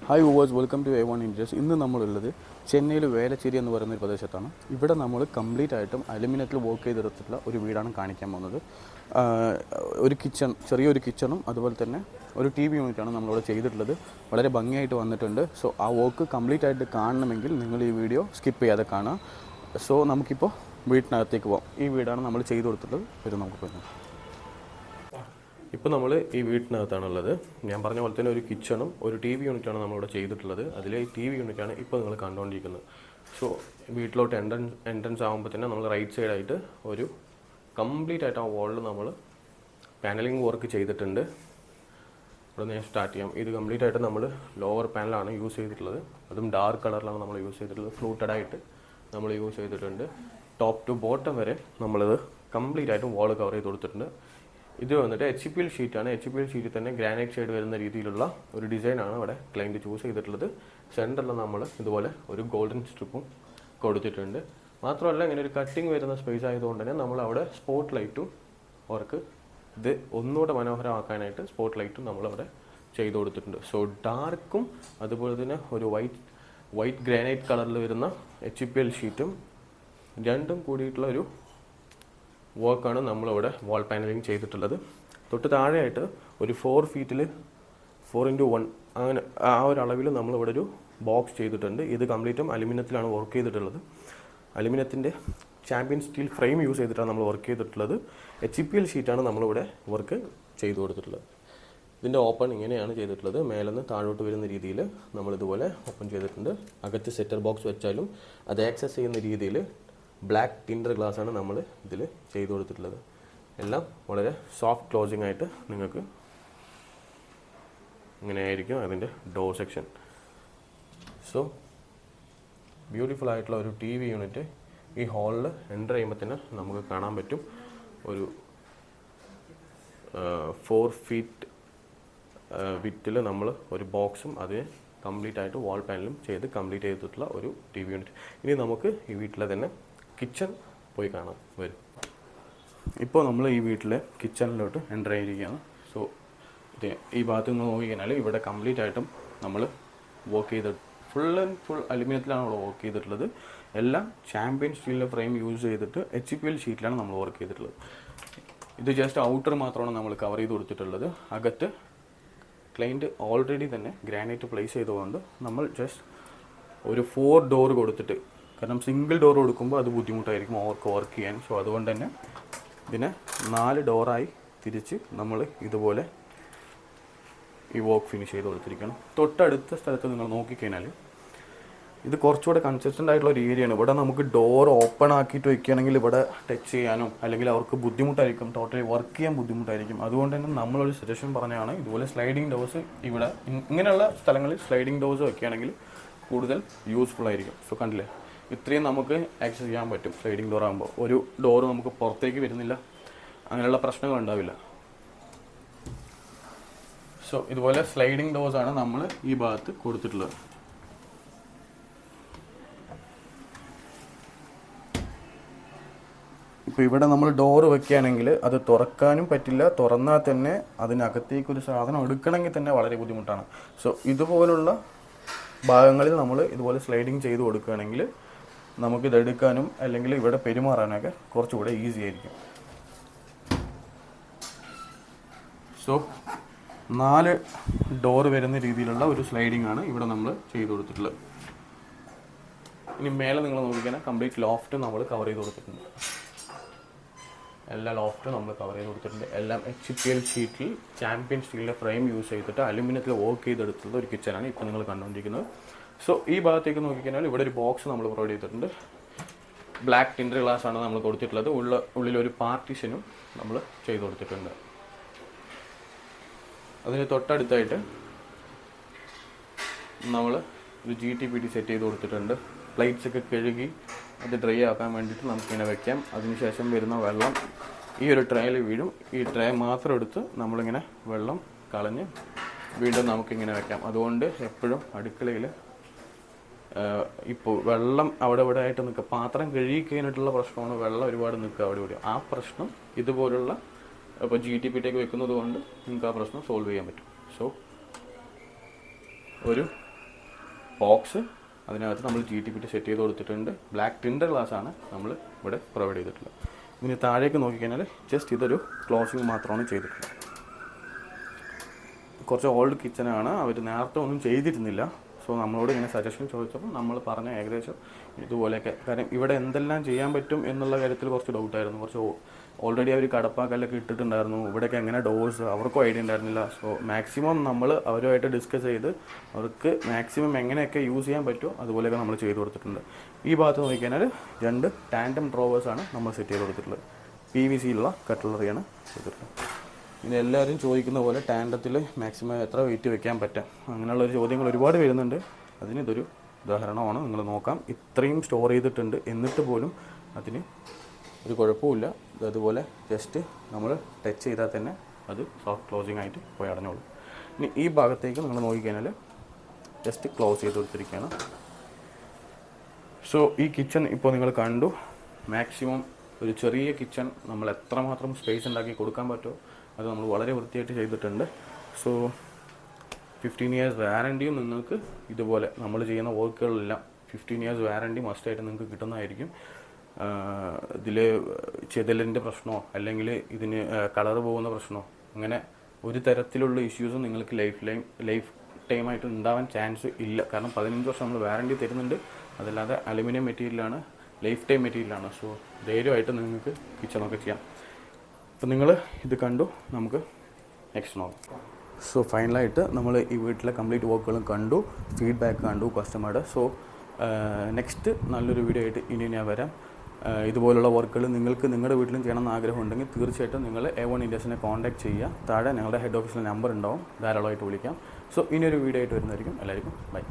Hi viewers, welcome to A1 Indias. ഇന്ന് നമ്മളുള്ളത് ചെന്നൈയിൽ വേലച്ചേരി എന്ന് പറയുന്ന ഒരു പ്രദേശത്താണ്. ഇവിടെ നമ്മൾ കംപ്ലീറ്റ് ആയിട്ടും അലുമിനിയത്തിൽ വർക്ക് ചെയ്തെടുത്തിട്ടുള്ള ഒരു വീടാണ് കാണിക്കാൻ പോകുന്നത്. ഒരു കിച്ചൺ, ചെറിയൊരു കിച്ചണും അതുപോലെ തന്നെ ഒരു TV യൂണിറ്റാണ് നമ്മളിവിടെ ചെയ്തിട്ടുള്ളത്. വളരെ ഭംഗിയായിട്ട് വന്നിട്ടുണ്ട്. സോ ആ വർക്ക് കംപ്ലീറ്റ് ആയിട്ട് കാണണമെങ്കിൽ നിങ്ങൾ ഈ വീഡിയോ സ്കിപ്പ് ചെയ്യാതെ കാണുക. സോ നമുക്കിപ്പോൾ വീട്ടിനകത്തേക്ക് പോകാം. ഈ വീടാണ് നമ്മൾ ചെയ്തു കൊടുത്തിട്ടുള്ളത്. വരും നമുക്ക് പോകാം. ഇപ്പോൾ നമ്മൾ ഈ വീട്ടിനകത്താണുള്ളത്. ഞാൻ പറഞ്ഞ പോലെ തന്നെ ഒരു കിച്ചണും ഒരു TV യൂണിറ്റാണ് നമ്മളിവിടെ ചെയ്തിട്ടുള്ളത്. അതിലെ ഈ TV യൂണിറ്റാണ് ഇപ്പോൾ നിങ്ങൾ കണ്ടുകൊണ്ടിരിക്കുന്നത്. സോ വീട്ടിലോട്ട് എൻട്രൻസ് ആകുമ്പോൾ തന്നെ നമ്മൾ റൈറ്റ് സൈഡായിട്ട് ഒരു കംപ്ലീറ്റ് ആയിട്ട് ആ വാളിൽ നമ്മൾ പാനലിംഗ് വർക്ക് ചെയ്തിട്ടുണ്ട്. ഇവിടെ ഞാൻ സ്റ്റാർട്ട് ചെയ്യാം. ഇത് കംപ്ലീറ്റ് ആയിട്ട് നമ്മൾ ലോവർ പാനലാണ് യൂസ് ചെയ്തിട്ടുള്ളത്. അതും ഡാർക്ക് കളറിലാണ് നമ്മൾ യൂസ് ചെയ്തിട്ടുള്ളത്. ഫ്ലൂട്ടഡായിട്ട് നമ്മൾ യൂസ് ചെയ്തിട്ടുണ്ട്. ടോപ്പ് ടു ബോട്ടം വരെ നമ്മളിത് കംപ്ലീറ്റ് ആയിട്ടും വാൾ കവർ ചെയ്ത് കൊടുത്തിട്ടുണ്ട്. ഇത് വന്നിട്ട് HPL ഷീറ്റാണ്. HPL ഷീറ്റിൽ തന്നെ ഗ്രാനൈറ്റ് ഷെയ്ഡ് വരുന്ന രീതിയിലുള്ള ഒരു ഡിസൈനാണ് ഇവിടെ ക്ലയൻറ്റ് ചൂസ് ചെയ്തിട്ടുള്ളത്. സെൻറ്ററിൽ നമ്മൾ ഇതുപോലെ ഒരു ഗോൾഡൻ സ്ട്രിപ്പും കൊടുത്തിട്ടുണ്ട്. മാത്രമല്ല, ഇങ്ങനെ ഒരു കട്ടിങ് വരുന്ന സ്പേസ് ആയതുകൊണ്ട് തന്നെ നമ്മൾ അവിടെ സ്പോട്ട് ലൈറ്റും അവർക്ക് ഇത് ഒന്നുകൂടെ മനോഹരമാക്കാനായിട്ട് സ്പോട്ട് ലൈറ്റും നമ്മളവിടെ ചെയ്ത് കൊടുത്തിട്ടുണ്ട്. സോ ഡാർക്കും അതുപോലെ തന്നെ ഒരു വൈറ്റ് ഗ്രാനൈറ്റ് കളറിൽ വരുന്ന HPL ഷീറ്റും രണ്ടും കൂടിയിട്ടുള്ള ഒരു വർക്കാണ് നമ്മളിവിടെ വാൾ പാനലിംഗ് ചെയ്തിട്ടുള്ളത്. തൊട്ട് താഴെയായിട്ട് ഒരു 4 ഫീറ്റിൽ 4x1 അങ്ങനെ ആ ഒരു അളവിൽ നമ്മളിവിടെ ഒരു ബോക്സ് ചെയ്തിട്ടുണ്ട്. ഇത് കംപ്ലീറ്റും അലുമിനിയത്തിലാണ് വർക്ക് ചെയ്തിട്ടുള്ളത്. അലുമിനിയത്തിൻ്റെ ചാമ്പ്യൻ സ്റ്റീൽ ഫ്രെയിം യൂസ് ചെയ്തിട്ടാണ് നമ്മൾ വർക്ക് ചെയ്തിട്ടുള്ളത്. HPL ഷീറ്റാണ് നമ്മളിവിടെ വർക്ക് ചെയ്തു കൊടുത്തിട്ടുള്ളത്. ഇതിൻ്റെ ഓപ്പൺ ഇങ്ങനെയാണ് ചെയ്തിട്ടുള്ളത്. മേലെന്ന് താഴോട്ട് വരുന്ന രീതിയിൽ നമ്മളിതുപോലെ ഓപ്പൺ ചെയ്തിട്ടുണ്ട്. അകത്ത് സെറ്റർ ബോക്സ് വെച്ചാലും അത് ആക്സസ് ചെയ്യുന്ന രീതിയിൽ ബ്ലാക്ക് ടിൻഡർ ഗ്ലാസ് ആണ് നമ്മൾ ഇതിൽ ചെയ്തു കൊടുത്തിട്ടുള്ളത്. എല്ലാം വളരെ സോഫ്റ്റ് ക്ലോസിംഗ് ആയിട്ട് നിങ്ങൾക്ക് ഇങ്ങനെയായിരിക്കും അതിൻ്റെ ഡോർ സെക്ഷൻ. സോ ബ്യൂട്ടിഫുൾ ആയിട്ടുള്ള ഒരു TV യൂണിറ്റ് ഈ ഹാളിൽ എൻ്റർ ചെയ്യുമ്പോൾ തന്നെ നമുക്ക് കാണാൻ പറ്റും. ഒരു 4 ഫീറ്റ് വിത്തിൽ നമ്മൾ ഒരു ബോക്സും അത് കംപ്ലീറ്റ് ആയിട്ട് വാൾ പാനലും ചെയ്ത് കംപ്ലീറ്റ് ചെയ്തിട്ടുള്ള ഒരു TV യൂണിറ്റ്. ഇനി നമുക്ക് ഈ വീട്ടിലെ തന്നെ കിച്ചൺ പോയി കാണാം. വരും. ഇപ്പോൾ നമ്മൾ ഈ വീട്ടിലെ കിച്ചണിലോട്ട് എൻ്റർ ചെയ്തിരിക്കുകയാണ്. സോ ഈ ഭാഗത്ത് നിന്ന് നോക്കിക്കഴിഞ്ഞാൽ ഇവിടെ കംപ്ലീറ്റ് ആയിട്ടും നമ്മൾ വർക്ക് ചെയ്ത് ഫുൾ അലുമിനിയത്തിലാണ് നമ്മൾ വർക്ക് ചെയ്തിട്ടുള്ളത്. എല്ലാം ചാമ്പ്യൻ സ്റ്റീലിൻ്റെ ഫ്രെയിം യൂസ് ചെയ്തിട്ട് HPL ഷീറ്റിലാണ് നമ്മൾ വർക്ക് ചെയ്തിട്ടുള്ളത്. ഇത് ജസ്റ്റ് ഔട്ടർ മാത്രമാണ് നമ്മൾ കവർ ചെയ്ത് കൊടുത്തിട്ടുള്ളത്. അകത്ത് ക്ലയൻറ്റ് ഓൾറെഡി തന്നെ ഗ്രാനൈറ്റ് പ്ലേസ് ചെയ്തുകൊണ്ട് നമ്മൾ ജസ്റ്റ് ഒരു 4 ഡോർ കൊടുത്തിട്ട്, കാരണം സിംഗിൾ ഡോർ കൊടുക്കുമ്പോൾ അത് ബുദ്ധിമുട്ടായിരിക്കും അവർക്ക് വർക്ക് ചെയ്യാൻ. സോ അതുകൊണ്ട് തന്നെ ഇതിനെ 4 ഡോറായി തിരിച്ച് നമ്മൾ ഇതുപോലെ ഈ വർക്ക് ഫിനിഷ് ചെയ്ത് കൊടുത്തിരിക്കണം. തൊട്ടടുത്ത സ്ഥലത്ത് നിങ്ങൾ നോക്കിക്കഴിഞ്ഞാൽ ഇത് കുറച്ചുകൂടെ കൺസിസ്റ്റൻ്റ് ആയിട്ടുള്ള ഒരു ഏരിയയാണ്. ഇവിടെ നമുക്ക് ഡോർ ഓപ്പൺ ആക്കിയിട്ട് വയ്ക്കുകയാണെങ്കിൽ ഇവിടെ ടച്ച് ചെയ്യാനോ അല്ലെങ്കിൽ അവർക്ക് ബുദ്ധിമുട്ടായിരിക്കും, ടോട്ടലി വർക്ക് ചെയ്യാൻ ബുദ്ധിമുട്ടായിരിക്കും. അതുകൊണ്ട് തന്നെ നമ്മളൊരു സജഷൻ പറഞ്ഞതാണ് ഇതുപോലെ സ്ലൈഡിങ് ഡോർസ് ഇവിടെ ഇങ്ങനെയുള്ള സ്ഥലങ്ങളിൽ സ്ലൈഡിങ് ഡോർസ് വയ്ക്കുകയാണെങ്കിൽ കൂടുതൽ യൂസ്ഫുൾ ആയിരിക്കും. സോ കണ്ടില്ലേ, ഇത്രയും നമുക്ക് ആക്സസ് ചെയ്യാൻ പറ്റും. സ്ലൈഡിങ് ഡോർ ആകുമ്പോൾ ഒരു ഡോർ നമുക്ക് പുറത്തേക്ക് വരുന്നില്ല, അങ്ങനെയുള്ള പ്രശ്നങ്ങൾ ഉണ്ടാവില്ല. സോ ഇതുപോലെ സ്ലൈഡിങ് ഡോർസാണ് നമ്മൾ ഈ ഭാഗത്ത് കൊടുത്തിട്ടുള്ളത്. ഇപ്പോൾ ഇവിടെ നമ്മൾ ഡോറ് വെക്കുകയാണെങ്കിൽ അത് തുറക്കാനും പറ്റില്ല. തുറന്നാൽ തന്നെ അതിനകത്തേക്ക് ഒരു സാധനം എടുക്കണമെങ്കിൽ തന്നെ വളരെ ബുദ്ധിമുട്ടാണ്. സോ ഇതുപോലുള്ള ഭാഗങ്ങളിൽ നമ്മൾ ഇതുപോലെ സ്ലൈഡിങ് ചെയ്ത് കൊടുക്കുകയാണെങ്കിൽ നമുക്കിതെടുക്കാനും അല്ലെങ്കിൽ ഇവിടെ പെരുമാറാനൊക്കെ കുറച്ചുകൂടെ ഈസി ആയിരിക്കും. സോ 4 ഡോർ വരുന്ന രീതിയിലുള്ള ഒരു സ്ലൈഡിംഗ് ആണ് ഇവിടെ നമ്മൾ ചെയ്ത് കൊടുത്തിട്ടുള്ളത്. ഇനി മേലെ നിങ്ങൾ നോക്കിക്കാൻ കംപ്ലീറ്റ് ലോഫ്റ്റ് നമ്മൾ കവർ ചെയ്ത് കൊടുത്തിട്ടുണ്ട്. എല്ലാ ലോഫ്റ്റും നമ്മൾ കവർ ചെയ്ത് കൊടുത്തിട്ടുണ്ട്. എല്ലാം HPL ഷീറ്റിൽ ചാമ്പ്യൻ സ്റ്റീലിൻ്റെ ഫ്രെയിം യൂസ് ചെയ്തിട്ട് അലുമിനിയത്തിൽ വർക്ക് ചെയ്തെടുത്തുള്ള ഒരു കിച്ചനാണ് ഇപ്പോൾ നിങ്ങൾ കണ്ടുകൊണ്ടിരിക്കുന്നത്. സോ ഈ ഭാഗത്തേക്ക് നോക്കിക്കഴിഞ്ഞാൽ ഇവിടെ ഒരു ബോക്സ് നമ്മൾ പ്രൊവൈഡ് ചെയ്തിട്ടുണ്ട്. ബ്ലാക്ക് ടിൻഡർ ഗ്ലാസ് ആണ് നമ്മൾ കൊടുത്തിട്ടുള്ളത്. ഉള്ളിലൊരു പാർട്ടീഷനും നമ്മൾ ചെയ്ത് കൊടുത്തിട്ടുണ്ട്. അതിന് തൊട്ടടുത്തായിട്ട് നമ്മൾ ഒരു GTPT സെറ്റ് ചെയ്ത് കൊടുത്തിട്ടുണ്ട്. പ്ലേറ്റ്സ് ഒക്കെ കഴുകി അത് ഡ്രൈ ആക്കാൻ വേണ്ടിയിട്ട് നമുക്കിങ്ങനെ വെക്കാം. അതിനുശേഷം വരുന്ന വെള്ളം ഈ ഒരു ട്രേയിൽ വീഴും. ഈ ട്രേ മാത്രം എടുത്ത് നമ്മളിങ്ങനെ വെള്ളം കളഞ്ഞ് വീണ്ടും നമുക്കിങ്ങനെ വെക്കാം. അതുകൊണ്ട് എപ്പോഴും അടുക്കളയിൽ ഇപ്പോൾ വെള്ളം അവിടെ ഇവിടെ ആയിട്ട് നിൽക്കുക, പാത്രം കഴുകി കഴിഞ്ഞിട്ടുള്ള പ്രശ്നമാണ് വെള്ളം ഒരുപാട് നിൽക്കുക അവിടെ ഇവിടെ. ആ പ്രശ്നം ഇതുപോലുള്ള അപ്പോൾ GTPT വെക്കുന്നത് കൊണ്ട് നിങ്ങൾക്ക് ആ പ്രശ്നം സോൾവ് ചെയ്യാൻ പറ്റും. സോ ഒരു ബോക്സ്, അതിനകത്ത് നമ്മൾ GTPT സെറ്റ് ചെയ്ത് കൊടുത്തിട്ടുണ്ട്. ബ്ലാക്ക് ടിൻഡർ ഗ്ലാസ് ആണ് നമ്മൾ ഇവിടെ പ്രൊവൈഡ് ചെയ്തിട്ടുള്ളത്. ഇനി താഴേക്ക് നോക്കിക്കഴിഞ്ഞാൽ ജസ്റ്റ് ഇതൊരു ക്ലോസിങ് മാത്രമാണ് ചെയ്തിട്ടുള്ളത്. കുറച്ച് ഓൾഡ് കിച്ചനാണ്, അവർ നേരത്തെ ഒന്നും ചെയ്തിരുന്നില്ല. സോ നമ്മളോട് ഇങ്ങനെ സജഷൻ ചോദിച്ചപ്പോൾ നമ്മൾ പറഞ്ഞ ഏകദേശം ഇതുപോലെയൊക്കെ. കാരണം ഇവിടെ എന്തെല്ലാം ചെയ്യാൻ പറ്റും എന്നുള്ള കാര്യത്തിൽ കുറച്ച് ഡൗട്ടായിരുന്നു. കുറച്ച് ഓൾറെഡി അവർ കടപ്പാക്കല്ലൊക്കെ ഇട്ടിട്ടുണ്ടായിരുന്നു. ഇവിടെയൊക്കെ എങ്ങനെ ഡോഴ്സ് അവർക്കും ഐഡിയ ഉണ്ടായിരുന്നില്ല. സോ മാക്സിമം നമ്മൾ അവരുമായിട്ട് ഡിസ്കസ് ചെയ്ത് അവർക്ക് മാക്സിമം എങ്ങനെയൊക്കെ യൂസ് ചെയ്യാൻ പറ്റുമോ അതുപോലെയൊക്കെ നമ്മൾ ചെയ്ത് കൊടുത്തിട്ടുണ്ട്. ഈ ഭാഗത്ത് നോക്കിക്കഴിഞ്ഞാൽ 2 ടാൻഡം ഡ്രോവേഴ്സാണ് നമ്മൾ സെറ്റ് ചെയ്ത് കൊടുത്തിട്ടുള്ളത്. PVC ഉള്ള കട്ട്ലറിയാണ് ചെയ്തിട്ടുള്ളത്. ഇനി എല്ലാവരും ചോദിക്കുന്ന പോലെ ടാൻഡത്തിൽ മാക്സിമം എത്ര വെയിറ്റ് വെക്കാൻ പറ്റാം, അങ്ങനെയുള്ളൊരു ചോദ്യങ്ങൾ ഒരുപാട് വരുന്നുണ്ട്. അതിനിതൊരു ഉദാഹരണമാണ്. നിങ്ങൾ നോക്കാം, ഇത്രയും സ്റ്റോർ ചെയ്തിട്ടുണ്ട്, എന്നിട്ട് പോലും അതിന് ഒരു കുഴപ്പമില്ല. അതുപോലെ ജസ്റ്റ് നമ്മൾ ടച്ച് ചെയ്താൽ തന്നെ അത് സോഫ്റ്റ് ക്ലോസിങ് ആയിട്ട് പോയി അടഞ്ഞോളൂ. ഇനി ഈ ഭാഗത്തേക്ക് നിങ്ങൾ നോക്കിക്കഴിഞ്ഞാൽ ജസ്റ്റ് ക്ലോസ് ചെയ്ത് കൊടുത്തിരിക്കുകയാണ്. സോ ഈ കിച്ചൺ ഇപ്പോൾ നിങ്ങൾ കണ്ടു. മാക്സിമം ഒരു ചെറിയ കിച്ചൺ നമ്മൾ എത്രമാത്രം സ്പേസ് ഉണ്ടാക്കി കൊടുക്കാൻ പറ്റുമോ അത് നമ്മൾ വളരെ വൃത്തിയായിട്ട് ചെയ്തിട്ടുണ്ട്. സോ 15 ഇയേഴ്സ് വാറൻറ്റിയും നിങ്ങൾക്ക് ഇതുപോലെ നമ്മൾ ചെയ്യുന്ന വർക്കുകളെല്ലാം 15 ഇയേഴ്സ് വാറൻറ്റി മസ്റ്റായിട്ട് നിങ്ങൾക്ക് കിട്ടുന്നതായിരിക്കും. ഇതിൽ ചെതലിൻ്റെ പ്രശ്നമോ അല്ലെങ്കിൽ ഇതിന് കളർ പോകുന്ന പ്രശ്നമോ അങ്ങനെ ഒരു തരത്തിലുള്ള ഇഷ്യൂസും നിങ്ങൾക്ക് ലൈഫ് ടൈമായിട്ട് ഉണ്ടാവാൻ ചാൻസ് ഇല്ല. കാരണം 15 വർഷം നമ്മൾ വാറൻറ്റി തരുന്നുണ്ട്. അതല്ലാതെ അലുമിനിയം മെറ്റീരിയലാണ്, ലൈഫ് ടൈം മെറ്റീരിയലാണ്. സോ ധൈര്യമായിട്ട് നിങ്ങൾക്ക് കിച്ചണൊക്കെ ചെയ്യാം. അപ്പോൾ നിങ്ങൾ ഇത് കണ്ടു, നമുക്ക് നെക്സ്റ്റ് നോക്കാം. സോ ഫൈനലായിട്ട് നമ്മൾ ഈ വീട്ടിലെ കംപ്ലീറ്റ് വർക്കുകളും കണ്ടു, ഫീഡ്ബാക്ക് കണ്ടു കസ്റ്റമറുടെ. സോ നെക്സ്റ്റ് നല്ലൊരു വീഡിയോ ആയിട്ട് ഇനി ഞാൻ വരാം. ഇതുപോലുള്ള വർക്കുകൾ നിങ്ങൾക്ക് നിങ്ങളുടെ വീട്ടിലും ചെയ്യണമെന്ന് ആഗ്രഹമുണ്ടെങ്കിൽ തീർച്ചയായിട്ടും നിങ്ങൾ A1 Indiasനെ കോൺടാക്ട് ചെയ്യുക. താഴെ ഞങ്ങളുടെ ഹെഡ് ഓഫീസിലെ നമ്പർ ഉണ്ടാവും, ധാരാളമായിട്ട് വിളിക്കാം. സോ ഇനിയൊരു വീഡിയോ ആയിട്ട് വരുന്നതായിരിക്കും. എല്ലാവർക്കും ബൈ.